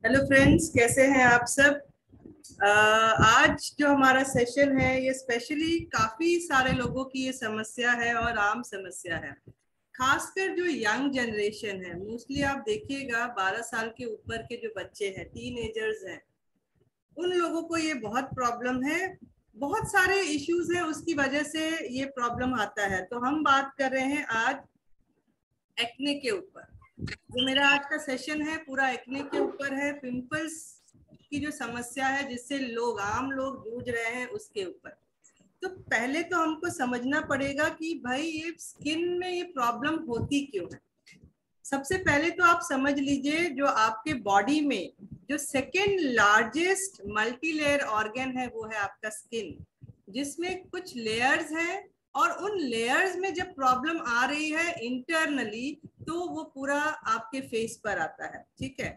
Hello friends, कैसे हैं आप सब। आज जो हमारा सेशन है ये स्पेशली काफी सारे लोगों की ये समस्या है और आम समस्या है। खासकर जो यंग जनरेशन है, मोस्टली आप देखिएगा 12 साल के ऊपर के जो बच्चे हैं, टीनेजर्स हैं, उन लोगों को ये बहुत प्रॉब्लम है। बहुत सारे इश्यूज हैं, उसकी वजह से ये प्रॉब्लम आता है। तो हम बात कर रहे हैं आज एक्ने के ऊपर। जो मेरा आज का सेशन है पूरा एक्ने के ऊपर है, पिंपल्स की जो समस्या है जिससे आम लोग जूझ रहे हैं उसके ऊपर। तो पहले तो हमको समझना पड़ेगा कि भाई ये स्किन में ये प्रॉब्लम होती क्यों है। सबसे पहले तो आप समझ लीजिए, जो आपके बॉडी में जो second largest multi layer organ है वो है आपका स्किन, जिसमें कुछ लेयर्स हैं। और उन लेयर्स में जब प्रॉब्लम आ रही है इंटरनली तो वो पूरा आपके फेस पर आता है। ठीक है,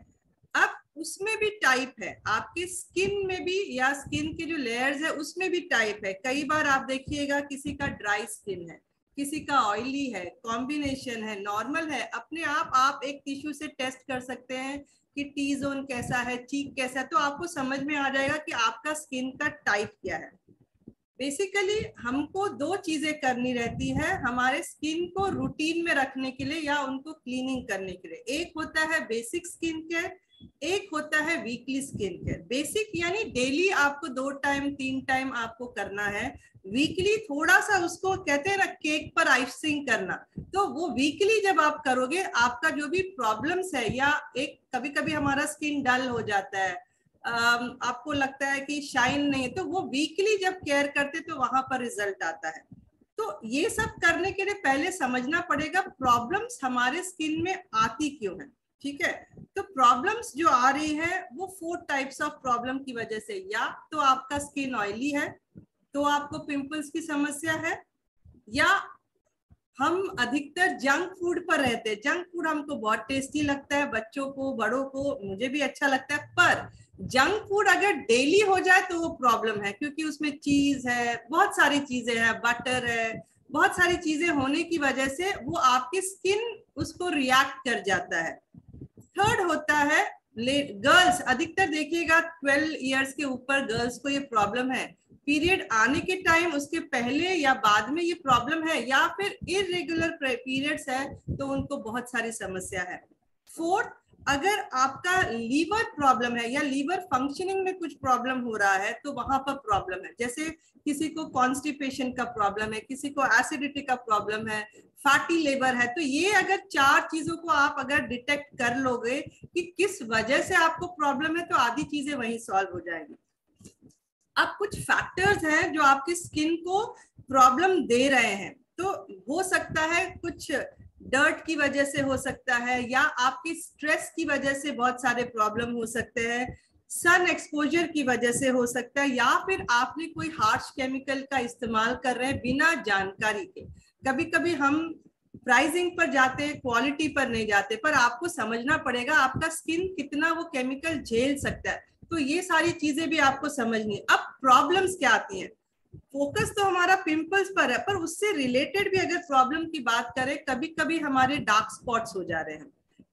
अब उसमें भी टाइप है, आपकी स्किन में भी या स्किन के जो लेयर्स है उसमें भी टाइप है। कई बार आप देखिएगा किसी का ड्राई स्किन है, किसी का ऑयली है, कॉम्बिनेशन है, नॉर्मल है। अपने आप एक टिश्यू से टेस्ट कर सकते हैं कि टी जोन कैसा है, चीक कैसा है, तो आपको समझ में आ जाएगा कि आपका स्किन का टाइप क्या है। बेसिकली हमको दो चीजें करनी रहती है हमारे स्किन को रूटीन में रखने के लिए या उनको क्लीनिंग करने के लिए। एक होता है बेसिक स्किन केयर, एक होता है वीकली स्किन केयर। बेसिक यानी डेली आपको 2 टाइम 3 टाइम आपको करना है। वीकली थोड़ा सा उसको कहते हैं ना केक पर आइसिंग करना। तो वो वीकली जब आप करोगे आपका जो भी प्रॉब्लम्स है, या एक कभी कभी हमारा स्किन डल हो जाता है, आपको लगता है कि शाइन नहीं है, तो वो वीकली जब केयर करते तो वहां पर रिजल्ट आता है। तो ये सब करने के लिए पहले समझना पड़ेगा प्रॉब्लम्स हमारे स्किन में आती क्यों है। ठीक है, तो प्रॉब्लम्स जो आ रही है वो 4 टाइप्स ऑफ प्रॉब्लम की वजह से। या तो आपका स्किन ऑयली है तो आपको पिंपल्स की समस्या है, या हम अधिकतर जंक फूड पर रहते हैं। जंक फूड हमको बहुत टेस्टी लगता है, बच्चों को, बड़ों को, मुझे भी अच्छा लगता है। पर जंक फूड अगर डेली हो जाए तो वो प्रॉब्लम है, क्योंकि उसमें चीज है, बहुत सारी चीजें हैं, बटर है, बहुत सारी चीजें होने की वजह से वो आपकी स्किन उसको रिएक्ट कर जाता है। थर्ड होता है गर्ल्स। अधिकतर देखिएगा 12 इयर्स के ऊपर गर्ल्स को ये प्रॉब्लम है। पीरियड आने के टाइम, उसके पहले या बाद में ये प्रॉब्लम है, या फिर इरेगुलर पीरियड्स है तो उनको बहुत सारी समस्या है। फोर्थ, अगर आपका लीवर प्रॉब्लम है या लीवर फंक्शनिंग में कुछ प्रॉब्लम हो रहा है तो वहां पर प्रॉब्लम है। जैसे किसी को कॉन्स्टिपेशन का प्रॉब्लम है, किसी को एसिडिटी का प्रॉब्लम है, फैटी लिवर है। तो ये अगर 4 चीजों को आप अगर डिटेक्ट कर लोगे कि किस वजह से आपको प्रॉब्लम है तो आधी चीजें वहीं सॉल्व हो जाएंगी। अब कुछ फैक्टर्स हैं जो आपकी स्किन को प्रॉब्लम दे रहे हैं। तो हो सकता है कुछ डर्ट की वजह से हो सकता है, या आपकी स्ट्रेस की वजह से बहुत सारे प्रॉब्लम हो सकते हैं, सन एक्सपोजर की वजह से हो सकता है, या फिर आपने कोई हार्श केमिकल का इस्तेमाल कर रहे हैं बिना जानकारी के। कभी कभी हम प्राइसिंग पर जाते हैं, क्वालिटी पर नहीं जाते, पर आपको समझना पड़ेगा आपका स्किन कितना वो केमिकल झेल सकता है। तो ये सारी चीजें भी आपको समझनी है। अब प्रॉब्लम्स क्या आती हैं, फोकस तो हमारा पिंपल्स पर है, पर उससे रिलेटेड भी अगर प्रॉब्लम की बात करें, कभी कभी हमारे डार्क स्पॉट्स हो जा रहे हैं,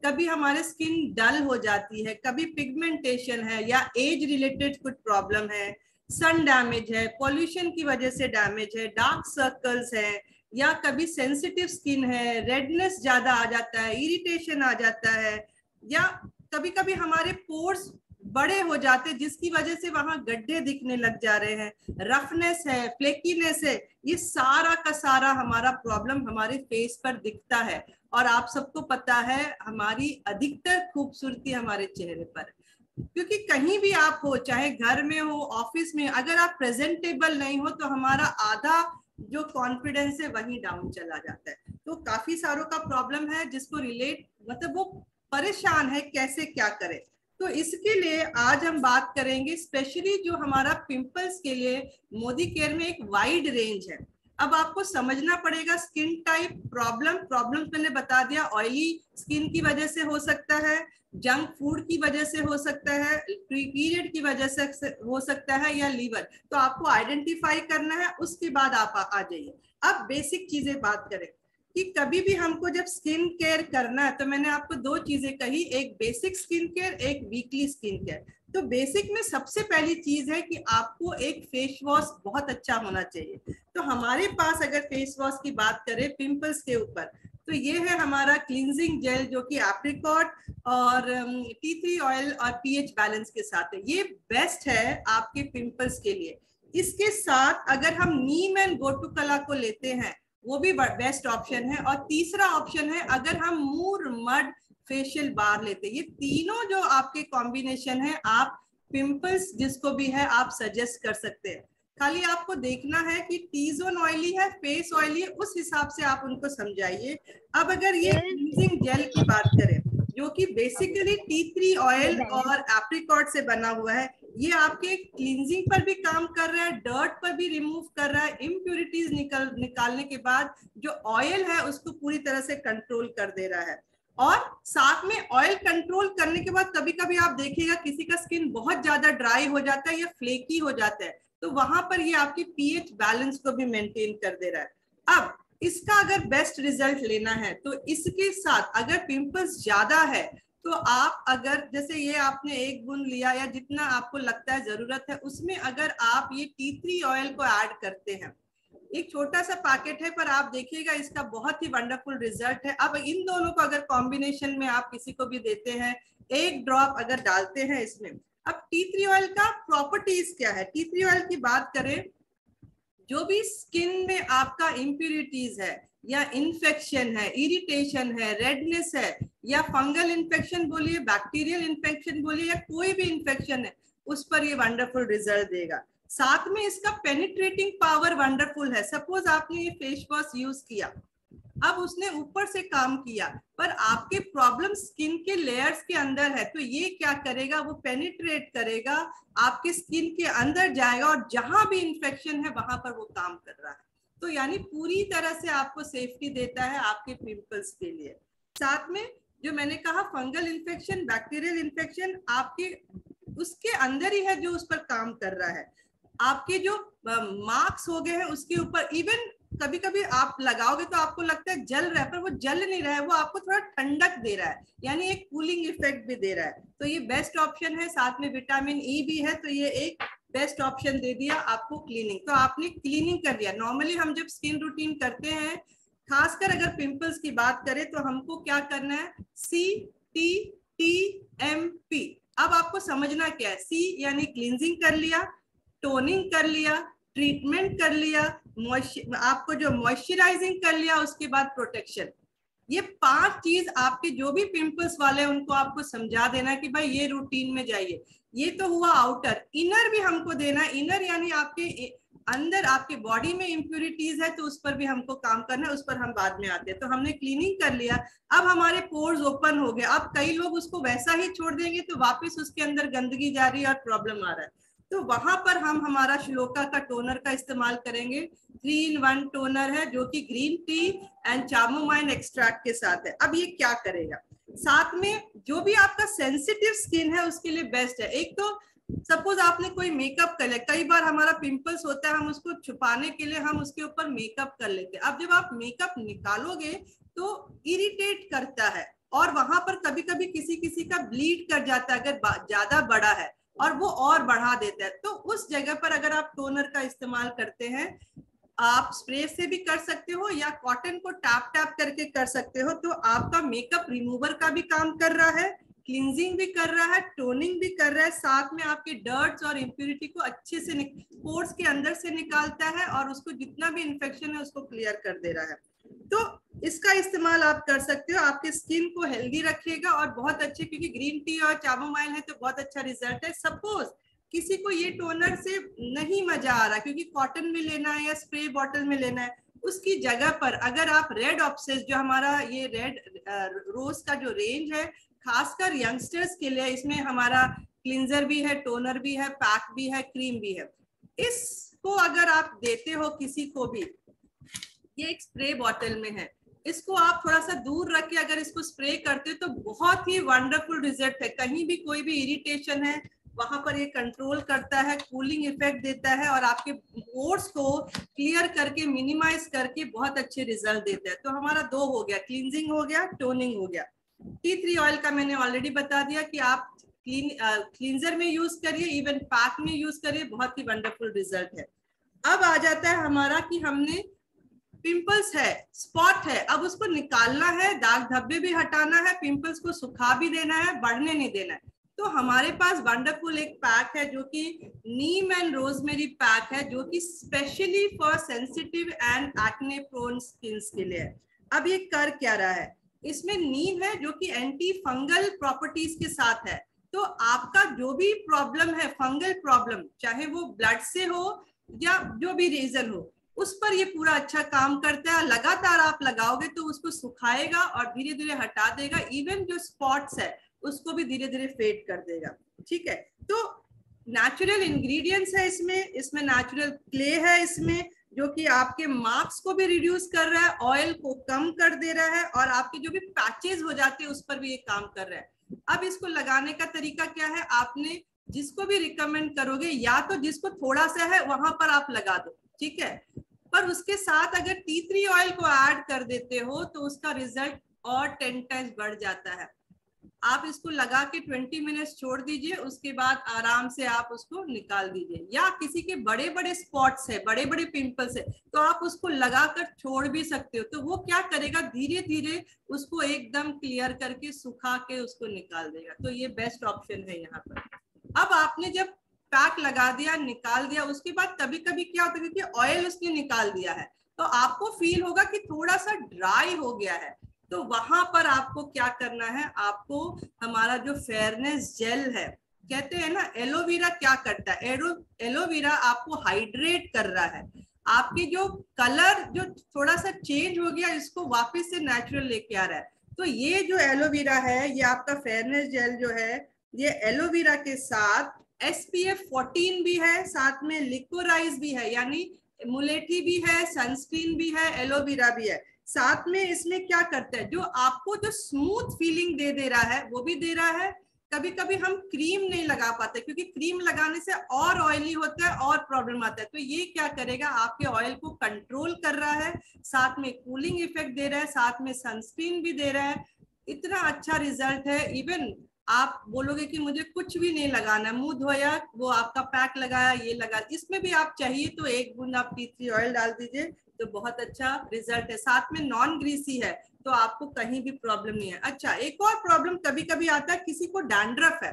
कभी हमारे स्किन डल हो जाती है, कभी पिगमेंटेशन है, या एज रिलेटेड कुछ प्रॉब्लम है, सन डैमेज है, पॉल्यूशन की वजह से डैमेज है, डार्क सर्कल्स है, या कभी सेंसिटिव स्किन है, रेडनेस ज्यादा आ जाता है, इरिटेशन आ जाता है, या कभी कभी हमारे पोर्स बड़े हो जाते हैं जिसकी वजह से वहां गड्ढे दिखने लग जा रहे हैं, रफनेस है, फ्लेकीनेस है। ये सारा का सारा हमारा प्रॉब्लम हमारे फेस पर दिखता है। और आप सबको पता है हमारी अधिकतर खूबसूरती हमारे चेहरे पर, क्योंकि कहीं भी आप हो, चाहे घर में हो, ऑफिस में, अगर आप प्रेजेंटेबल नहीं हो तो हमारा आधा जो कॉन्फिडेंस है वही डाउन चला जाता है। तो काफी सारों का प्रॉब्लम है जिसको रिलेट, मतलब वो परेशान है कैसे क्या करे। तो इसके लिए आज हम बात करेंगे स्पेशली जो हमारा पिंपल्स के लिए मोदी केयर में एक वाइड रेंज है। अब आपको समझना पड़ेगा स्किन टाइप, प्रॉब्लम मैंने बता दिया, ऑयली स्किन की वजह से हो सकता है, जंक फूड की वजह से हो सकता है, पीरियड की वजह से हो सकता है, या लीवर। तो आपको आइडेंटिफाई करना है, उसके बाद आप आ जाइए। अब बेसिक चीजें बात करें कि कभी भी हमको जब स्किन केयर करना है तो मैंने आपको दो चीजें कही, एक बेसिक स्किन केयर, एक वीकली स्किन केयर। तो बेसिक में सबसे पहली चीज है कि आपको एक फेस वॉश बहुत अच्छा होना चाहिए। तो हमारे पास अगर फेस वॉश की बात करें पिंपल्स के ऊपर, तो ये है हमारा क्लींजिंग जेल जो कि एप्रिकॉट और टी ट्री ऑयल और पीएच बैलेंस के साथ है। ये बेस्ट है आपके पिंपल्स के लिए। इसके साथ अगर हम नीम एंड गोटुकला को लेते हैं वो भी बेस्ट ऑप्शन है। और तीसरा ऑप्शन है अगर हम मूर मड फेशियल बार लेते हैं। ये तीनों जो आपके कॉम्बिनेशन है आप पिंपल्स जिसको भी है आप सजेस्ट कर सकते हैं। खाली आपको देखना है कि टी जोन ऑयली है, फेस ऑयली है, उस हिसाब से आप उनको समझाइए। अब अगर ये क्लींजिंग जेल की बात करें जो कि बेसिकली टी ट्री ऑयल और एप्रिकॉट से बना हुआ है, ये आपके क्लींजिंग पर भी काम कर रहा है, डर्ट पर भी रिमूव कर रहा है, इम्प्यूरिटीज निकालने के बाद जो ऑयल है उसको पूरी तरह से कंट्रोल कर दे रहा है। और साथ में ऑयल कंट्रोल करने के बाद कभी कभी आप देखिएगा किसी का स्किन बहुत ज्यादा ड्राई हो जाता है या फ्लेकी हो जाता है, तो वहां पर ये आपकी पीएच बैलेंस को भी मेंटेन कर दे रहा है। अब इसका अगर बेस्ट रिजल्ट लेना है तो इसके साथ अगर पिंपल्स ज्यादा है तो आप अगर जैसे ये आपने एक बूंद लिया या जितना आपको लगता है जरूरत है उसमें अगर आप ये टी ट्री ऑयल को ऐड करते हैं, एक छोटा सा पैकेट है पर आप देखिएगा इसका बहुत ही वंडरफुल रिजल्ट है। अब इन दोनों को अगर कॉम्बिनेशन में आप किसी को भी देते हैं, एक ड्रॉप अगर डालते हैं इसमें। अब टी ट्री ऑयल का प्रॉपर्टीज क्या है? टी ट्री ऑयल की बात करें, जो भी स्किन में आपका इम्प्यूरिटीज है या इन्फेक्शन है, इरिटेशन है, रेडनेस है या फंगल इन्फेक्शन बोलिए, बैक्टीरियल इन्फेक्शन बोलिए या कोई भी इन्फेक्शन है, उस पर ये वंडरफुल रिजल्ट देगा। साथ में इसका पेनिट्रेटिंग पावर वंडरफुल है। सपोज आपने ये फेस वॉश यूज किया, अब उसने ऊपर से काम किया पर आपके प्रॉब्लम स्किन के लेयर्स के अंदर है, तो ये क्या करेगा, वो पेनिट्रेट करेगा, आपके स्किन के अंदर जाएगा और जहां भी इंफेक्शन है वहां पर वो काम कर रहा है। तो यानी पूरी तरह से आपको सेफ्टी देता है आपके पिंपल्स के लिए। साथ में जो मैंने कहा फंगल इन्फेक्शन, बैक्टीरियल इन्फेक्शन आपके उसके अंदर ही है जो उस पर काम कर रहा है। आपके जो मार्क्स हो गए हैं उसके ऊपर इवन कभी कभी आप लगाओगे तो आपको लगता है जल रहा है, पर वो जल नहीं रहा है, वो आपको थोड़ा ठंडक दे रहा है, यानी एक कूलिंग इफेक्ट भी दे रहा है। तो ये बेस्ट ऑप्शन है। साथ में विटामिन ई भी है, तो ये एक बेस्ट ऑप्शन दे दिया आपको क्लीनिंग। तो आपने क्लीनिंग कर दिया। नॉर्मली हम जब स्किन रूटीन करते हैं, खासकर अगर पिंपल्स की बात करें, तो हमको क्या करना है, CTTMP। अब आपको समझना क्या है, सी यानी क्लींजिंग कर लिया, टोनिंग कर लिया, ट्रीटमेंट कर लिया, आपको जो मॉइस्चराइजिंग कर लिया, उसके बाद प्रोटेक्शन। ये 5 चीज आपके जो भी पिंपल्स वाले हैं उनको आपको समझा देना कि भाई ये रूटीन में जाइए। ये तो हुआ आउटर। इनर भी हमको देना। इनर यानी आपके अंदर आपके बॉडी में इम्प्यूरिटीज है तो उस पर भी हमको काम करना है, उस पर हम बाद में आते हैं। तो हमने क्लीनिंग कर लिया, अब हमारे पोर्स ओपन हो गए। अब कई लोग उसको वैसा ही छोड़ देंगे तो वापस उसके अंदर गंदगी जा रही है और प्रॉब्लम आ रहा है। तो वहां पर हम हमारा श्लोका का टोनर का इस्तेमाल करेंगे। 3-in-1 टोनर है जो कि ग्रीन टी एंड चामोमाइल एक्सट्रैक्ट के साथ है। अब ये क्या करेगा, साथ में जो भी आपका सेंसिटिव स्किन है उसके लिए बेस्ट है। एक तो सपोज आपने कोई मेकअप कर लिया, कई बार हमारा पिंपल्स होता है, हम उसको छुपाने के लिए हम उसके ऊपर मेकअप कर लेते हैं। अब जब आप मेकअप निकालोगे तो इरिटेट करता है और वहां पर कभी कभी किसी किसी का ब्लीड कर जाता है अगर ज्यादा बड़ा है, और वो और बढ़ा देता है। तो उस जगह पर अगर आप टोनर का इस्तेमाल करते हैं, आप स्प्रे से भी कर सकते हो या कॉटन को टैप टैप करके कर सकते हो, तो आपका मेकअप रिमूवर का भी काम कर रहा है, क्लींजिंग भी कर रहा है, टोनिंग भी कर रहा है, साथ में आपके डर्ट्स और इम्प्यूरिटी को अच्छे से पोर्स के अंदर से निकालता है और उसको जितना भी इन्फेक्शन है उसको क्लियर कर दे रहा है। तो इसका इस्तेमाल आप कर सकते हो, आपके स्किन को हेल्दी रखेगा और बहुत अच्छे, क्योंकि ग्रीन टी और चामोमाइल है तो बहुत अच्छा रिजल्ट है। सपोज किसी को ये टोनर से नहीं मजा आ रहा क्योंकि कॉटन में लेना है या स्प्रे बॉटल में लेना है, उसकी जगह पर अगर आप रेड ऑप्सिस, जो हमारा ये रेड रोज का जो रेंज है खासकर यंगस्टर्स के लिए, इसमें हमारा क्लींजर भी है, टोनर भी है, पैक भी है, क्रीम भी है, इसको अगर आप देते हो किसी को भी, ये एक स्प्रे बॉटल में है, इसको आप थोड़ा सा दूर रख के अगर इसको स्प्रे करते हो तो बहुत ही वंडरफुल रिजल्ट है। कहीं भी कोई भी इरिटेशन है, वहां पर ये कंट्रोल करता है, कूलिंग इफेक्ट देता है और आपके पोर्स को क्लियर करके मिनिमाइज करके बहुत अच्छे रिजल्ट देता है। तो हमारा 2 हो गया, क्लींजिंग हो गया, टोनिंग हो गया। टी ट्री ऑयल का मैंने ऑलरेडी बता दिया कि आप क्लींजर में यूज करिए, इवन पैक में यूज करिए, बहुत ही वंडरफुल रिजल्ट है। अब आ जाता है हमारा कि हमने पिंपल्स है, स्पॉट है, अब उसको निकालना है, दाग धब्बे भी हटाना है, पिंपल्स को सुखा भी देना है, बढ़ने नहीं देना है। तो हमारे पास वंडरफुल एक पैक है जो कि नीम एंड रोजमेरी पैक है, जो कि specially for sensitive and acne prone skin के लिए है। अब ये कर क्या रहा है, इसमें नीम है जो कि एंटी फंगल प्रॉपर्टीज के साथ है। तो आपका जो भी प्रॉब्लम है, फंगल प्रॉब्लम, चाहे वो ब्लड से हो या जो भी रीजन हो, उस पर ये पूरा अच्छा काम करता है। लगातार आप लगाओगे तो उसको सुखाएगा और धीरे धीरे हटा देगा, इवन जो स्पॉट्स है उसको भी धीरे धीरे फेड कर देगा। ठीक है, तो नेचुरल इंग्रेडिएंट्स है इसमें नेचुरल क्ले है इसमें, जो कि आपके मार्क्स को भी रिड्यूस कर रहा है, ऑयल को कम कर दे रहा है और आपके जो भी पैचेस हो जाते हैं उस पर भी ये काम कर रहा है। अब इसको लगाने का तरीका क्या है, आपने जिसको भी रिकमेंड करोगे, या तो जिसको थोड़ा सा है वहां पर आप लगा दो, ठीक है, पर उसके साथ अगर टी ट्री ऑयल को ऐड कर देते हो तो उसका रिजल्ट और 10 टाइम्स बढ़ जाता है। आप इसको लगा के 20 मिनट्स छोड़ दीजिए, उसके बाद आराम से आप उसको निकाल दीजिए। या किसी के बड़े बड़े स्पॉट्स है, बड़े बड़े पिंपल्स है, तो आप उसको लगाकर छोड़ भी सकते हो। तो वो क्या करेगा, धीरे धीरे उसको एकदम क्लियर करके सुखा के उसको निकाल देगा। तो ये बेस्ट ऑप्शन है यहाँ पर। अब आपने जब पैक लगा दिया, निकाल दिया, उसके बाद कभी कभी क्या होता है कि ऑयल उसने निकाल दिया है तो आपको फील होगा कि थोड़ा सा ड्राई हो गया है। तो वहां पर आपको क्या करना है, आपको हमारा जो फेयरनेस जेल है, कहते हैं ना एलोवेरा क्या करता है, एलोवेरा आपको हाइड्रेट कर रहा है, आपके जो कलर जो थोड़ा सा चेंज हो गया इसको वापस से नेचुरल लेके आ रहा है। तो ये जो एलोवेरा है, ये आपका फेयरनेस जेल जो है, ये एलोवेरा के साथ SPF 14 भी है, साथ में लिकोराइज भी है, यानी मुलेठी भी है, सनस्क्रीन भी है, एलोवेरा भी है। साथ में इसमें क्या करता है, जो आपको जो स्मूथ फीलिंग दे रहा है वो भी दे रहा है। कभी कभी हम क्रीम नहीं लगा पाते क्योंकि क्रीम लगाने से और ऑयली होता है और प्रॉब्लम आता है। तो ये क्या करेगा, आपके ऑयल को कंट्रोल कर रहा है, साथ में कूलिंग इफेक्ट दे रहा है, साथ में सनस्क्रीन भी दे रहा है। इतना अच्छा रिजल्ट है। इवन आप बोलोगे कि मुझे कुछ भी नहीं लगाना, मुंह धोया, वो आपका पैक लगाया, ये लगा, इसमें भी आप चाहिए तो 1 बूंद आप टी ट्री ऑयल डाल दीजिए तो बहुत अच्छा रिजल्ट है। साथ में नॉन ग्रीसी है तो आपको कहीं भी प्रॉब्लम नहीं है। अच्छा, एक और प्रॉब्लम कभी कभी आता है, किसी को डैंड्रफ है,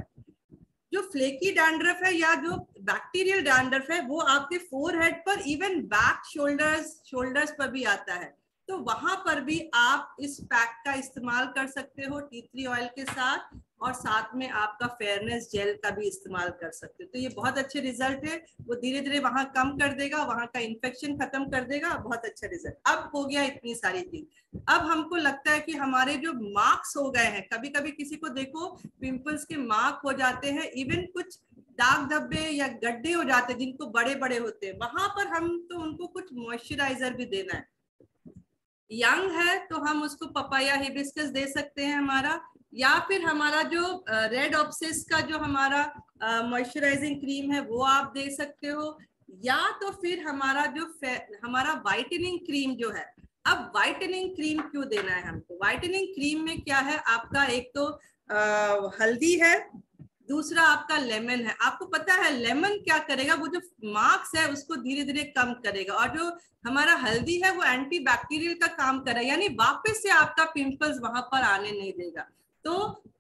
जो फ्लेकी डैंड्रफ है या जो बैक्टीरियल डैंड्रफ है वो आपके फोरहेड पर, इवन बैक शोल्डर्स पर भी आता है। तो वहां पर भी आप इस पैक का इस्तेमाल कर सकते हो टी ट्री ऑयल के साथ, और साथ में आपका फेयरनेस जेल का भी इस्तेमाल कर सकते हो। तो ये बहुत अच्छे रिजल्ट है, वो धीरे धीरे वहां कम कर देगा, वहां का इन्फेक्शन खत्म कर देगा। बहुत अच्छा रिजल्ट। अब हो गया इतनी सारी चीज, अब हमको लगता है कि हमारे जो मार्क्स हो गए हैं, कभी कभी किसी को देखो पिंपल्स के मार्क हो जाते हैं, इवन कुछ दाग धब्बे या गड्ढे हो जाते हैं जिनको बड़े बड़े होते हैं, वहां पर हम तो उनको कुछ मॉइस्चराइजर भी देना है। यंग है तो हम उसको पपाया हिबिस्कस दे सकते हैं हमारा, या फिर हमारा जो रेड ऑप्सिस का जो हमारा मॉइस्चराइजिंग क्रीम है वो आप दे सकते हो, या तो फिर हमारा जो हमारा वाइटनिंग क्रीम जो है। अब वाइटनिंग क्रीम क्यों देना है हमको, वाइटनिंग क्रीम में क्या है, आपका एक तो हल्दी है, दूसरा आपका लेमन है। आपको पता है लेमन क्या करेगा, वो जो मार्क्स है उसको धीरे धीरे कम करेगा, और जो हमारा हल्दी है वो एंटी बैक्टीरियल का काम कर रहा है, यानी वापस से आपका पिंपल्स वहां पर आने नहीं देगा। तो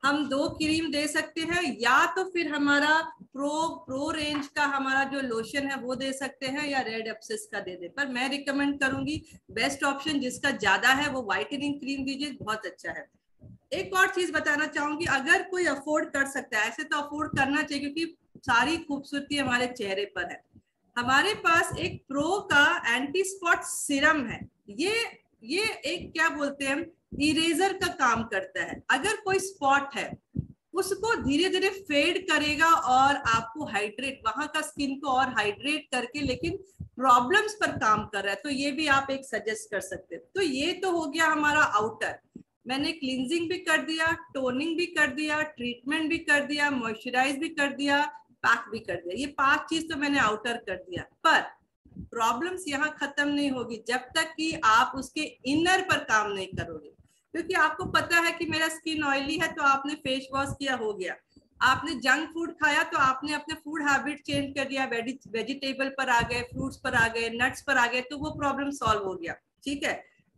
हम 2 क्रीम दे सकते हैं, या तो फिर हमारा प्रो रेंज का हमारा जो लोशन है वो दे सकते हैं, या रेड ऑप्सिस का दे दे। पर मैं रिकमेंड करूंगी बेस्ट ऑप्शन जिसका ज्यादा है वो व्हाइटनिंग क्रीम दीजिए, बहुत अच्छा है। एक और चीज बताना चाहूंगी, अगर कोई अफोर्ड कर सकता है, ऐसे तो अफोर्ड करना चाहिए क्योंकि सारी खूबसूरती हमारे चेहरे पर है, हमारे पास एक प्रो का एंटी स्पॉट सीरम है। ये एक क्या बोलते हैं, इरेजर का काम करता है। अगर कोई स्पॉट है उसको धीरे धीरे फेड करेगा और आपको हाइड्रेट, वहां का स्किन को और हाइड्रेट करके, लेकिन प्रॉब्लम्स पर काम कर रहा है। तो ये भी आप एक सजेस्ट कर सकते हैं। तो ये तो हो गया हमारा आउटर, मैंने क्लींजिंग भी कर दिया, टोनिंग भी कर दिया, ट्रीटमेंट भी कर दिया, मॉइस्चराइज भी कर दिया, पैक भी कर दिया। ये 5 चीज तो मैंने आउटर कर दिया, पर प्रॉब्लम्स यहाँ खत्म नहीं होगी जब तक कि आप उसके इनर पर काम नहीं करोगे। क्योंकि आपको पता है कि मेरा स्किन ऑयली है, तो आपने फेस वॉश किया, हो गया। आपने जंक फूड खाया तो आपने अपने फूड हैबिट चेंज कर दिया, वेजिटेबल पर आ गए, फ्रूट्स पर आ गए, नट्स पर आ गए, तो वो प्रॉब्लम सॉल्व हो गया। ठीक है।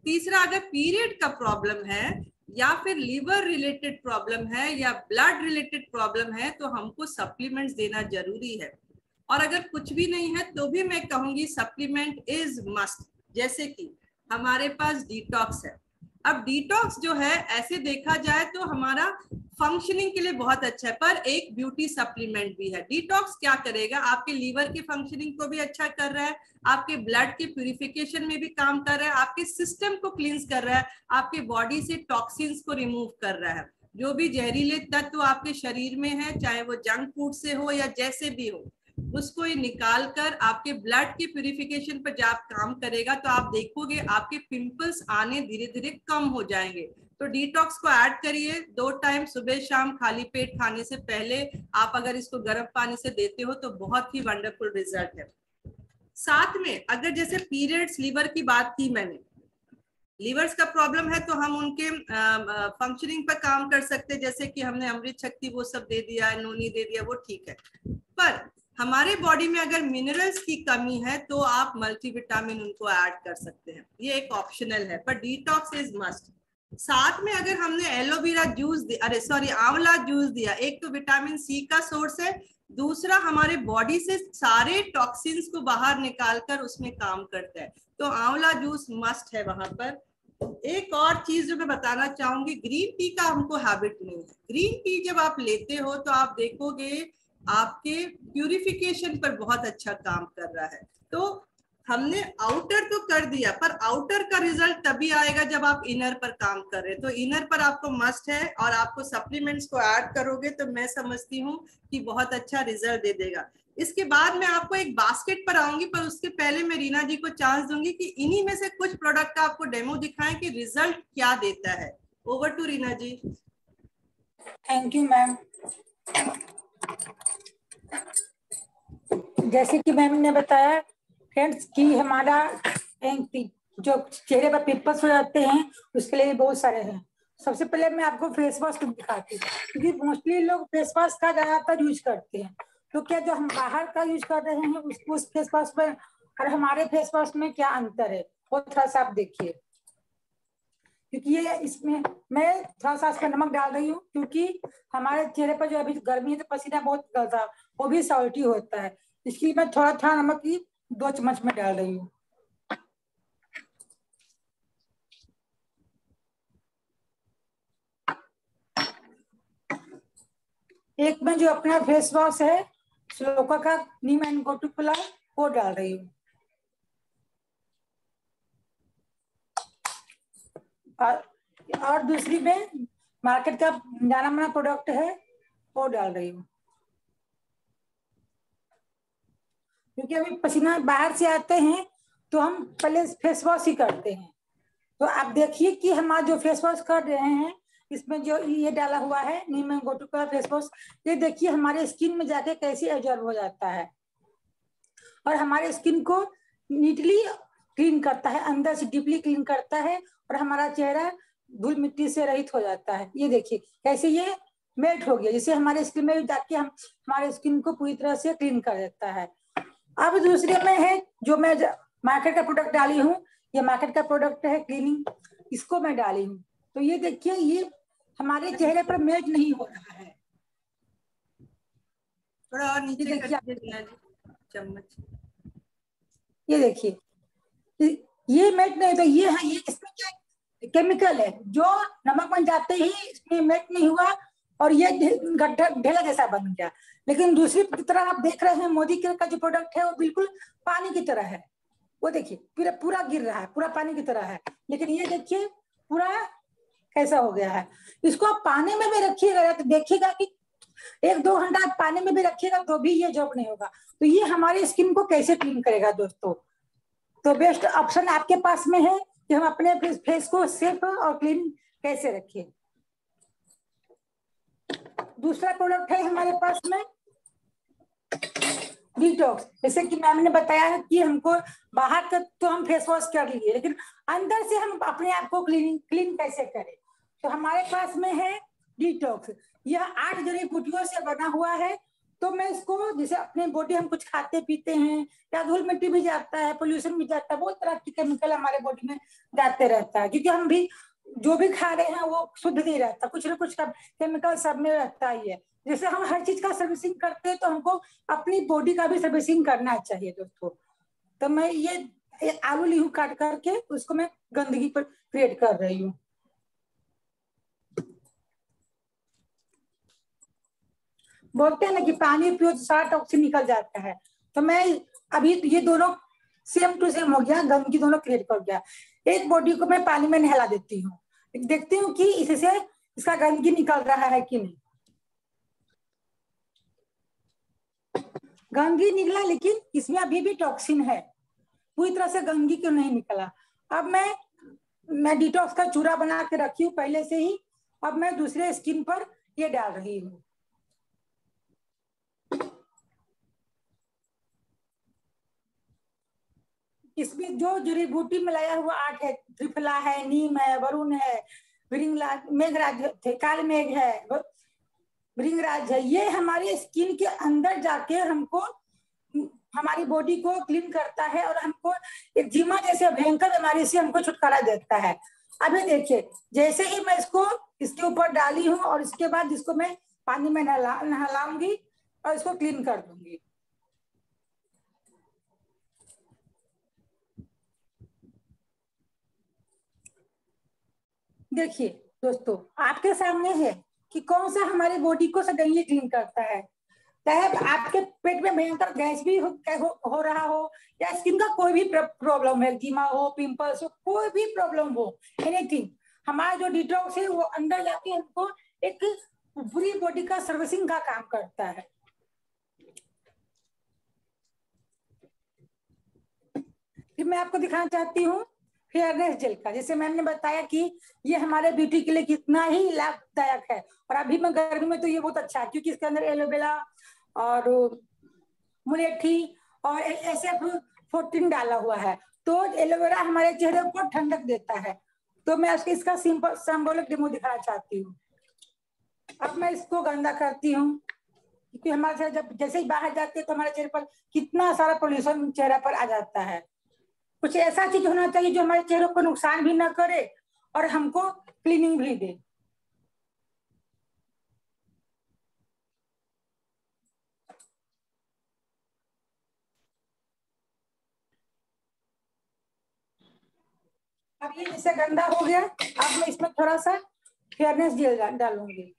तीसरा, अगर पीरियड का प्रॉब्लम है या फिर लिवर रिलेटेड प्रॉब्लम है या ब्लड रिलेटेड प्रॉब्लम है, तो हमको सप्लीमेंट्स देना जरूरी है। और अगर कुछ भी नहीं है तो भी मैं कहूंगी सप्लीमेंट इज मस्ट। जैसे कि हमारे पास डिटॉक्स है। अब डिटॉक्स जो है, ऐसे देखा जाए तो हमारा फंक्शनिंग के लिए बहुत अच्छा है, पर एक ब्यूटी सप्लीमेंट भी है। डिटॉक्स क्या करेगा, आपके लीवर की फंक्शनिंग को भी अच्छा कर रहा है, आपके ब्लड के प्यूरिफिकेशन में भी काम कर रहा है, आपके सिस्टम को क्लींस कर रहा है, आपके बॉडी से टॉक्सिन्स को रिमूव कर रहा है। जो भी जहरीले तत्व आपके शरीर में है, चाहे वो जंक फूड से हो या जैसे भी हो, उसको ये निकाल कर आपके ब्लड की प्यूरिफिकेशन पर जब काम करेगा तो आप देखोगे आपके पिंपल्स आने धीरे धीरे कम हो जाएंगे। तो डिटॉक्स को ऐड करिए 2 टाइम, सुबह शाम, खाली पेट खाने से पहले। आप अगर इसको गर्म पानी से देते हो तो बहुत ही वंडरफुल रिजल्ट है। साथ में अगर जैसे पीरियड्स, लीवर की बात की मैंने, लीवर्स का प्रॉब्लम है तो हम उनके फंक्शनिंग पर काम कर सकते हैं। जैसे कि हमने अमृत शक्ति वो सब दे दिया, नोनी दे दिया, वो ठीक है। पर हमारे बॉडी में अगर मिनरल्स की कमी है तो आप मल्टीविटामिन उनको ऐड कर सकते हैं, ये एक ऑप्शनल है, पर डिटॉक्स इज मस्ट। साथ में अगर हमने एलोवेरा जूस, आंवला जूस दिया, एक तो विटामिन सी का सोर्स है, दूसरा हमारे बॉडी से सारे टॉक्सिन्स को बाहर निकालकर उसमें काम करता है, तो आंवला जूस मस्ट है वहां पर। एक और चीज जो मैं बताना चाहूंगी, ग्रीन टी का हमको हैबिट नहीं है। ग्रीन टी जब आप लेते हो तो आप देखोगे आपके प्यूरिफिकेशन पर बहुत अच्छा काम कर रहा है। तो हमने आउटर तो कर दिया, पर आउटर का रिजल्ट तभी आएगा जब आप इनर पर काम कर रहे हैं। तो इनर पर आपको मस्ट है, और आपको सप्लीमेंट्स को ऐड करोगे तो मैं समझती हूँ कि बहुत अच्छा रिजल्ट दे देगा। इसके बाद मैं आपको एक बास्केट पर आऊंगी, पर उसके पहले मैं रीना जी को चांस दूंगी कि इन्हीं में से कुछ प्रोडक्ट का आपको डेमो दिखाएं कि रिजल्ट क्या देता है। Over to Reena ji. Thank you ma'am. जैसे कि मैम ने बताया फ्रेंड्स कि हमारा जो चेहरे पर पिंपल्स हो जाते हैं उसके लिए बहुत सारे हैं। सबसे पहले मैं आपको फेस वॉश दिखाती हूँ, क्योंकि मोस्टली लोग फेस वॉश का ज्यादातर यूज करते हैं। तो क्या जो हम बाहर का यूज कर रहे हैं उस फेस वॉश में और हमारे फेस वॉश में क्या अंतर है, वो थोड़ा सा आप देखिए। क्योंकि ये इसमें मैं थोड़ा सा इसमें नमक डाल रही हूँ, क्योंकि हमारे चेहरे पर जो अभी गर्मी है तो पसीना बहुत निकलता है, वो भी सॉल्टी होता है, इसलिए मैं थोड़ा थोड़ा नमक की 2 चम्मच में डाल रही हूँ। एक में जो अपना फेस वॉश है श्लोका का नीम एंड गोटुकुला, वो डाल रही हूँ। और दूसरी में मार्केट का जाना माना प्रोडक्ट है, वो डाल रही हूँ। क्योंकि अभी पसीना बाहर से आते हैं तो हम पहले फेस वॉश ही करते हैं। तो आप देखिए कि हमारा जो फेस वॉश कर रहे हैं इसमें जो ये डाला हुआ है नीम एंड गोटुकुला फेस वॉश, ये देखिए हमारे स्किन में जाके कैसे एब्जॉर्ब हो जाता है और हमारे स्किन को नीटली क्लीन करता है, अंदर से डीपली क्लीन करता है, और हमारा चेहरा धूल मिट्टी से रहित हो जाता है। ये देखिए कैसे ये मेल्ट हो गया, जिससे हमारे स्किन में जाके हम हमारे स्किन को पूरी तरह से क्लीन कर देता है। अब दूसरे में है जो मैं मार्केट का प्रोडक्ट डाली हूँ, ये मार्केट का प्रोडक्ट है क्लीनिंग, इसको मैं डाली हूँ। तो ये देखिए ये हमारे चेहरे पर मेल्ट नहीं हो रहा है। थोड़ा और नीचे देखिए चम्मच, ये देखिए ये मेल्ट नहीं, तो ये है, ये इसमें क्या केमिकल है जो नमक बन जाते ही इसमें मेल्ट नहीं हुआ और ये गड्ढा ढेला जैसा बन गया। लेकिन दूसरी तरह आप देख रहे हैं मोदी केयर का जो प्रोडक्ट है वो बिल्कुल पानी की तरह है। वो देखिए पूरा पूरा गिर रहा है, पूरा पानी की तरह है। लेकिन ये देखिए पूरा कैसा हो गया है। इसको आप पानी में भी रखिएगा तो देखिएगा कि 1-2 घंटा आप पानी में भी रखिएगा तो भी ये जॉब नहीं होगा। तो ये हमारी स्किन को कैसे क्लीन करेगा दोस्तों। तो बेस्ट ऑप्शन आपके पास में है कि हम अपने फेस को सेफ और क्लीन कैसे रखें। दूसरा प्रोडक्ट है हमारे पास में डिटॉक्स, जैसे कि मैम ने बताया है कि हमको बाहर का तो हम फेस वॉश कर लिए, लेकिन अंदर से हम अपने आप को क्लीन कैसे करें। तो हमारे पास में है डिटॉक्स। यह 8 जड़ी बूटियों से बना हुआ है। तो मैं इसको, जैसे अपने बॉडी हम कुछ खाते पीते हैं या धूल मिट्टी भी जाता है, पोल्यूशन भी जाता है, बहुत तरह की केमिकल हमारे बॉडी में जाते रहता है, क्योंकि हम भी जो भी खा रहे हैं वो शुद्ध नहीं रहता, कुछ ना कुछ केमिकल सब में रहता ही है। जैसे हम हर चीज का सर्विसिंग करते हैं तो हमको अपनी बॉडी का भी सर्विसिंग करना चाहिए दोस्तों। तो मैं ये आलू लीहू काट करके उसको मैं गंदगी पर क्रिएट कर रही हूँ। बोलते हैं ना कि पानी पियो तो सारा टॉक्सिन निकल जाता है। तो मैं अभी ये दोनों सेम टू सेम हो गया, गंदगी दोनों क्रिएट कर गया। एक बॉडी को मैं पानी में नहला देती हूँ, देखती हूँ कि इससे इसका गंदगी निकल रहा है कि नहीं। गंदगी निकला, लेकिन इसमें अभी भी टॉक्सिन है, पूरी तरह से गंदगी क्यों नहीं निकला। अब मैं डिटॉक्स का चूरा बना के रखी हूँ पहले से ही। अब मैं दूसरे स्किन पर ये डाल रही हूँ। इसमें जो जड़ी बूटी मिलाया हुआ आठ है, त्रिफला है, नीम है, वरुण है, मेघराज थे, काल मेघ है, भृंगराज है, ये हमारे स्किन के अंदर जाके हमको हमारी बॉडी को क्लीन करता है और हमको एक जीमा जैसे भयंकर बीमारी से हमको छुटकारा देता है। अभी देखिए, जैसे ही मैं इसको इसके ऊपर डाली हूँ और इसके बाद इसको मैं पानी में नहलाऊंगी और इसको क्लीन कर दूंगी। देखिए दोस्तों, आपके सामने है कि कौन सा हमारे बॉडी को सडनली क्लीन करता है। चाहे आपके पेट में भयंकर गैस भी हो रहा हो, या स्किन का कोई भी प्रॉब्लम है, कीमा हो, पिंपल्स हो, कोई भी प्रॉब्लम हो, एनीथिंग, हमारा जो डिटॉक्स है वो अंदर जाके हमको एक पूरी बॉडी का सर्विसिंग का काम करता है। फिर मैं आपको दिखाना चाहती हूँ फेयरनेस जेल का। जैसे मैम ने बताया कि ये हमारे ब्यूटी के लिए कितना ही लाभदायक है, और अभी मैं गर्मी में तो ये बहुत अच्छा है, क्योंकि इसके अंदर एलोवेरा और मुलेठी और SF14 डाला हुआ है। तो एलोवेरा हमारे चेहरे को ठंडक देता है। तो मैं इसका सिंबॉलिक डेमो दिखाना चाहती हूँ। अब मैं इसको गंदा करती हूँ, क्योंकि हमारे चेहरे जब जैसे ही बाहर जाते हैं तो हमारे चेहरे पर कितना सारा पोल्यूशन चेहरे पर आ जाता है। कुछ ऐसा चीज होना चाहिए जो हमारे चेहरे को नुकसान भी ना करे और हमको क्लीनिंग भी दे। अब ये जैसे गंदा हो गया, अब मैं इसमें थोड़ा सा फेयरनेस जेल डालूंगी।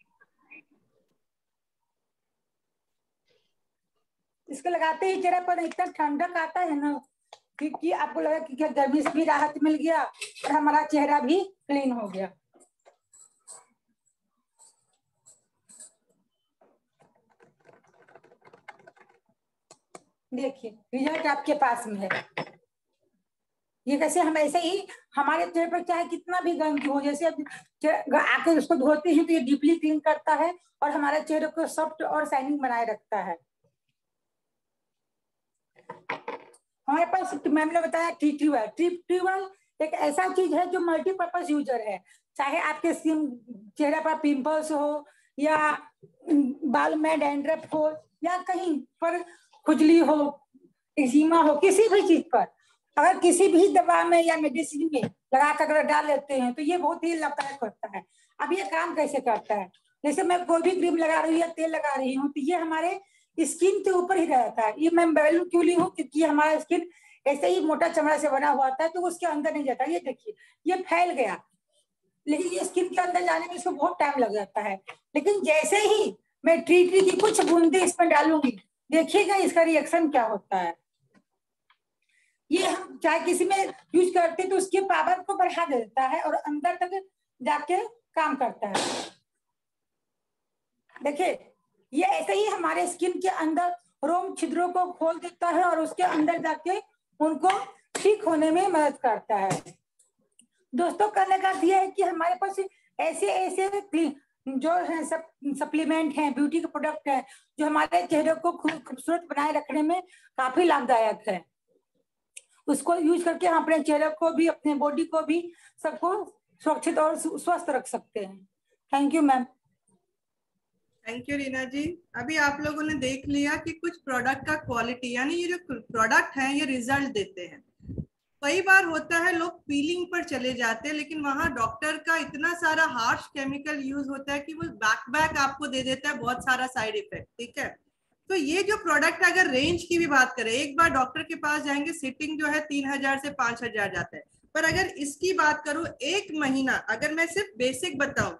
इसको लगाते ही चेहरे पर इतना ठंडक आता है ना, क्योंकि आपको लगा कि क्या गर्मी से भी राहत मिल गया और हमारा चेहरा भी क्लीन हो गया। देखिए रिजल्ट आपके पास में है। ये कैसे हम ऐसे ही हमारे चेहरे पर चाहे कितना भी गंदगी हो, जैसे आके उसको धोते हैं तो ये डीपली क्लीन करता है और हमारे चेहरे को सॉफ्ट और शाइनिंग बनाए रखता है। हमारे पास मैम ने बताया ट्रीट्यूबल एक ऐसा चीज है जो मल्टीपर्पज यूजर है। चाहे आपके चेहरे पर पिंपल्स हो, या बाल में डैंड्रफ हो, या कहीं पर खुजली हो, एक्जिमा हो, किसी भी चीज पर अगर किसी भी दवा में या मेडिसिन में लगा कर अगर डाल लेते हैं तो ये बहुत ही लाभदायक होता है। अब ये काम कैसे करता है, जैसे मैं कोई भी क्रीम लगा रही हूँ या तेल लगा रही हूँ तो ये हमारे स्किन के ऊपर ही रहता है। ये मैं बैलून क्यों ली हूँ, क्योंकि हमारा स्किन ऐसे ही मोटा चमड़ा से बना हुआ था तो उसके अंदर नहीं जाता। ये देखिए ये फैल गया, लेकिन ये स्किन के अंदर जाने में इसको बहुत टाइम लग जाता है। लेकिन जैसे ही मैं ट्री की कुछ बूंदे इसमें डालूंगी, देखिएगा इसका रिएक्शन क्या होता है। ये हम चाहे किसी में यूज करते तो उसके पावर को बढ़ा देता है और अंदर तक जाके काम करता है। देखिए ये ऐसे ही हमारे स्किन के अंदर रोम छिद्रों को खोल देता है और उसके अंदर जाके उनको ठीक होने में मदद करता है। दोस्तों कहने का यह है कि हमारे पास ऐसे ऐसे जो है सब सप्लीमेंट है, ब्यूटी के प्रोडक्ट है, जो हमारे चेहरे को खूबसूरत बनाए रखने में काफी लाभदायक है। उसको यूज करके हम अपने चेहरे को भी, अपने बॉडी को भी, सबको सुरक्षित और स्वस्थ रख सकते हैं। Thank you ma'am. Thank you Reena ji. अभी आप लोगों ने देख लिया कि कुछ प्रोडक्ट का क्वालिटी, यानी ये जो प्रोडक्ट है ये रिजल्ट देते हैं। कई बार होता है लोग पीलिंग पर चले जाते हैं, लेकिन वहां डॉक्टर का इतना सारा हार्श केमिकल यूज होता है कि वो बैक आपको दे देता है बहुत सारा साइड इफेक्ट। ठीक है, तो ये जो प्रोडक्ट, अगर रेंज की भी बात करें, एक बार डॉक्टर के पास जाएंगे सिटिंग जो है 3000 से 5000 जाता है। पर अगर इसकी बात करूं, एक महीना अगर मैं सिर्फ बेसिक बताऊं,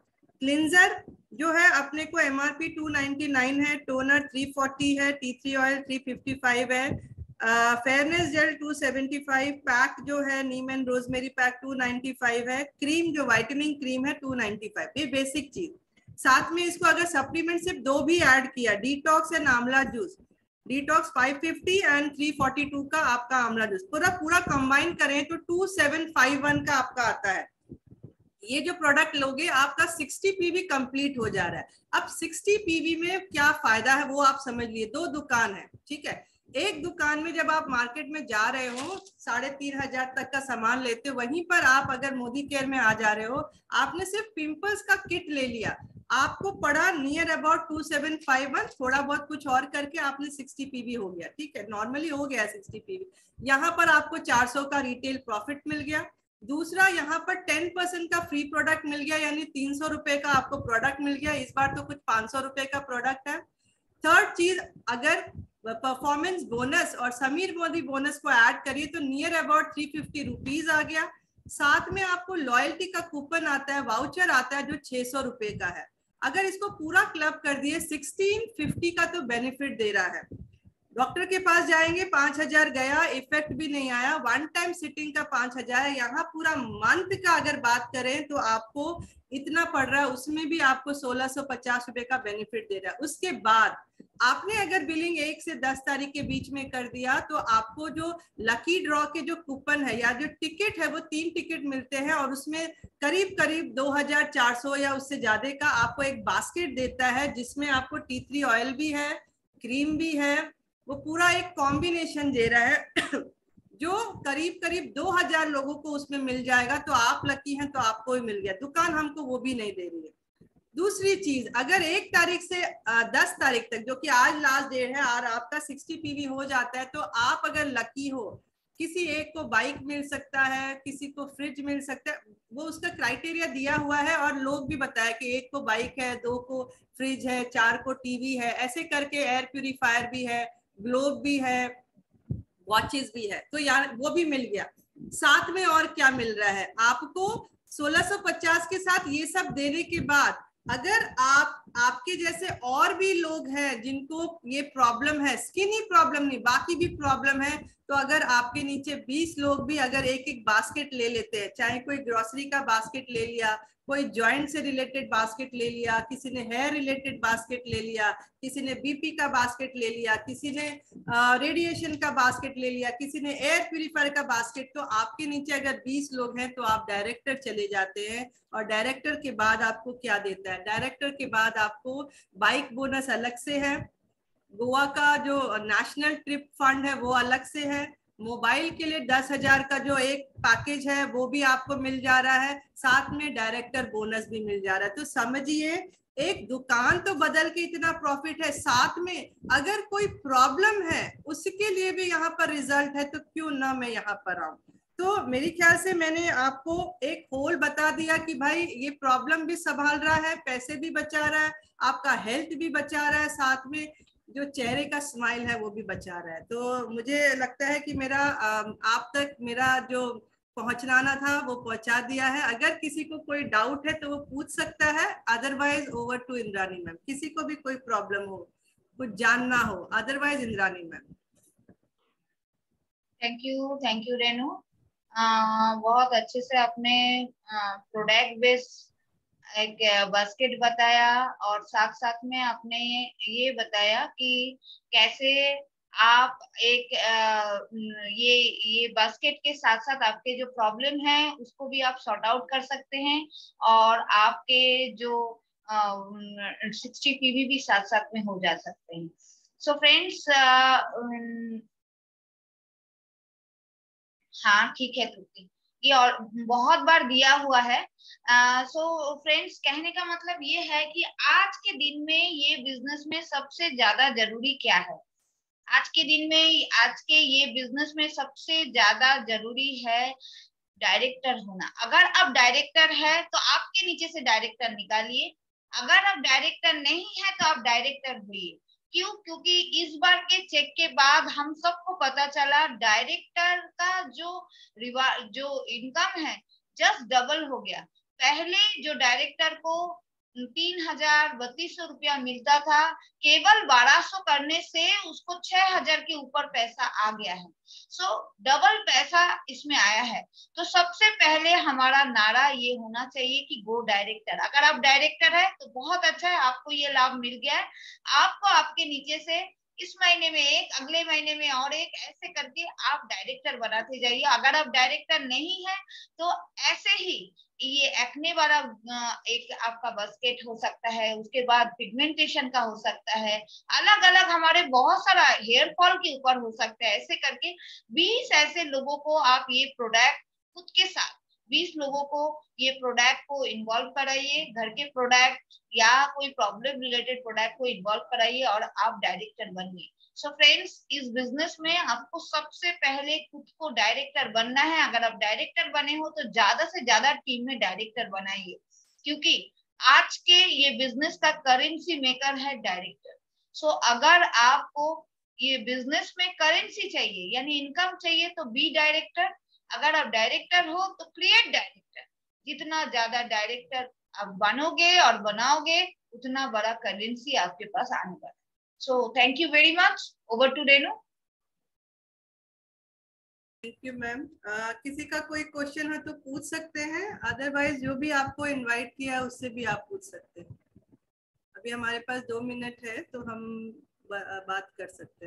क्लिंजर जो है अपने को एमआरपी 299 है, टोनर 340 है, टी थ्री ऑयल 355 है, फेयरनेस जेल 275, पैक जो है नीम एंड रोजमेरी पैक 295 है, क्रीम जो व्हाइटनिंग क्रीम है 295। ये बेसिक चीज। साथ में इसको अगर सप्लीमेंट सिर्फ 2 भी ऐड किया, डिटॉक्स एंड आंवला जूस, डिटॉक्स 550 एंड 342 का आपका आंवला जूस, पूरा कंबाइन करें तो 2751 का आपका आता है। ये जो प्रोडक्ट लोगे आपका 60 पीवी कंप्लीट हो जा रहा है। अब 60 पीवी में क्या फायदा है वो आप समझ लिए। 2 दुकान है, ठीक है। एक दुकान में जब आप मार्केट में जा रहे हो 3500 तक का सामान लेते हो, वहीं पर आप अगर मोदी केयर में आ जा रहे हो, आपने सिर्फ पिंपल्स का किट ले लिया, आपको पड़ा नियर अबाउट 2751, थोड़ा बहुत कुछ और करके आपने 60 पीवी हो गया। ठीक है, नॉर्मली हो गया 60 पीवी। यहाँ पर आपको 400 का रिटेल प्रॉफिट मिल गया। दूसरा, यहाँ पर 10% का फ्री प्रोडक्ट मिल गया, यानी 300 रुपए का आपको प्रोडक्ट मिल गया। इस बार तो कुछ 500 रुपए का प्रोडक्ट है। थर्ड चीज, अगर परफॉर्मेंस बोनस और समीर मोदी बोनस को ऐड करिए तो नियर अबाउट 350 रुपीज आ गया। साथ में आपको लॉयल्टी का कूपन आता है, वाउचर आता है जो 600 रुपए का है। अगर इसको पूरा क्लब कर दिए 1650 का तो बेनिफिट दे रहा है। डॉक्टर के पास जाएंगे 5000 गया, इफेक्ट भी नहीं आया, वन टाइम सिटिंग का 5000 है। यहाँ पूरा मंथ का अगर बात करें तो आपको इतना पड़ रहा है, उसमें भी आपको 1650 रुपए का बेनिफिट दे रहा है। उसके बाद आपने अगर बिलिंग 1 से 10 तारीख के बीच में कर दिया तो आपको जो लकी ड्रॉ के जो कूपन है या जो टिकट है वो 3 टिकट मिलते हैं, और उसमें करीब करीब 2400 या उससे ज्यादा का आपको एक बास्केट देता है, जिसमें आपको टी थ्री ऑयल भी है, क्रीम भी है, वो पूरा एक कॉम्बिनेशन दे रहा है जो करीब करीब 2000 लोगों को उसमें मिल जाएगा। तो आप लकी हैं तो आपको ही मिल गया, दुकान हमको वो भी नहीं दे रही है। दूसरी चीज, अगर 1 तारीख से 10 तारीख तक, जो कि आज लास्ट डेट है, और आपका 60 पीवी हो जाता है, तो आप अगर लकी हो, किसी एक को बाइक मिल सकता है, किसी को फ्रिज मिल सकता है, वो उसका क्राइटेरिया दिया हुआ है। और लोग भी बताया कि 1 को बाइक है, 2 को फ्रिज है, 4 को टीवी है, ऐसे करके एयर प्यूरिफायर भी है, ग्लोब भी है, वॉचेस भी है, तो यार वो भी मिल गया। साथ में और क्या मिल रहा है आपको, 1650 के साथ ये सब देने के बाद, अगर आपके जैसे और भी लोग हैं जिनको ये प्रॉब्लम है, स्किन ही प्रॉब्लम नहीं बाकी भी प्रॉब्लम है, तो अगर आपके नीचे 20 लोग भी अगर एक एक बास्केट ले लेते हैं, चाहे कोई ग्रोसरी का बास्केट ले लिया, कोई जॉइंट से रिलेटेड बास्केट ले लिया, किसी ने हेयर रिलेटेड बास्केट ले लिया, किसी ने बीपी का बास्केट ले लिया, किसी ने रेडिएशन का बास्केट ले लिया, किसी ने एयर प्यूरिफायर का बास्केट, तो आपके नीचे अगर 20 लोग हैं तो आप डायरेक्टर चले जाते हैं। और डायरेक्टर के बाद आपको क्या देता है, डायरेक्टर के बाद आपको बाइक बोनस अलग से है, गोवा का जो नेशनल ट्रिप फंड है वो अलग से है, मोबाइल के लिए 10,000 का जो एक पैकेज है वो भी आपको मिल जा रहा है, साथ में डायरेक्टर बोनस भी मिल जा रहा है। तो समझिए, एक दुकान तो बदल के इतना प्रॉफिट है, साथ में अगर कोई प्रॉब्लम है उसके लिए भी यहाँ पर रिजल्ट है, तो क्यों ना मैं यहाँ पर आऊं। तो मेरे ख्याल से मैंने आपको एक होल बता दिया कि भाई ये प्रॉब्लम भी संभाल रहा है, पैसे भी बचा रहा है, आपका हेल्थ भी बचा रहा है, साथ में जो चेहरे का स्माइल है वो भी बचा रहा है। तो मुझे लगता है कि मेरा आप तक मेरा जो पहुंचना था वो पहुंचा दिया है। अगर किसी को कोई डाउट है तो वो पूछ सकता है, otherwise over to Indrani ma'am. किसी को भी कोई प्रॉब्लम हो, कुछ जानना हो, otherwise Indrani ma'am. Thank you Renu. बहुत अच्छे से आपने प्रोडक्ट बेस्ड एक बास्केट बताया, और साथ साथ में आपने ये बताया कि कैसे आप एक ये बास्केट के साथ साथ आपके जो प्रॉब्लम है उसको भी आप सॉर्ट आउट कर सकते हैं, और आपके जो 60 पीवी भी साथ साथ में हो जा सकते हैं। सो फ्रेंड्स, हाँ ठीक है तृप्ति, ये और बहुत बार दिया हुआ है। सो फ्रेंड्स, कहने का मतलब ये है कि आज के दिन में ये बिजनेस में सबसे ज्यादा जरूरी क्या है। आज के दिन में, आज के ये बिजनेस में सबसे ज्यादा जरूरी है डायरेक्टर होना। अगर आप डायरेक्टर है तो आपके नीचे से डायरेक्टर निकालिए, अगर आप डायरेक्टर नहीं है तो आप डायरेक्टर हुइए। क्यों? क्योंकि इस बार के चेक के बाद हम सबको पता चला डायरेक्टर का जो इनकम है जस्ट डबल हो गया। पहले जो डायरेक्टर को 3,3200 रुपया मिलता था, केवल 1200 करने से उसको 6,000 के ऊपर पैसा आ गया है। सो डबल पैसा इसमें आया है। तो सबसे पहले हमारा नारा ये होना चाहिए कि गो डायरेक्टर। अगर आप डायरेक्टर है तो बहुत अच्छा है, आपको ये लाभ मिल गया है। आपको आपके नीचे से इस महीने में एक, अगले महीने में और एक, ऐसे करके आप डायरेक्टर बनाते जाइए। अगर आप डायरेक्टर नहीं है तो ऐसे ही ये एक्ने वाला एक आपका बास्केट हो सकता है, उसके बाद पिगमेंटेशन का हो सकता है, अलग अलग हमारे बहुत सारा हेयर फॉल के ऊपर हो सकता है। ऐसे करके 20 ऐसे लोगों को आप ये प्रोडक्ट खुद के साथ 20 लोगों को ये प्रोडक्ट को इन्वॉल्व कराइए, घर के प्रोडक्ट या कोई प्रॉब्लम रिलेटेड प्रोडक्ट को इन्वॉल्व कराइए और आप डायरेक्टर बनिए। सो फ्रेंड्स, इस बिजनेस में आपको सबसे पहले खुद को डायरेक्टर बनना है। अगर आप डायरेक्टर बने हो तो ज्यादा से ज्यादा टीम में डायरेक्टर बनाइए, क्योंकि आज के ये बिजनेस का करेंसी मेकर है डायरेक्टर। सो अगर आपको ये बिजनेस में करेंसी चाहिए यानी इनकम चाहिए तो बी डायरेक्टर। अगर आप डायरेक्टर हो तो क्रिएट डायरेक्टर। जितना ज्यादा डायरेक्टर आप बनोगे और बनाओगे उतना बड़ा करेंसी आपके पास आने वाला है। So thank you very much. Over to Renu. Thank you ma'am. किसी का कोई क्वेश्चन है तो पूछ सकते हैं, अदरवाइज जो भी आपको इनवाइट किया है उससे भी आप पूछ सकते हैं। अभी हमारे पास 2 मिनट है तो हम बात कर सकते हैं।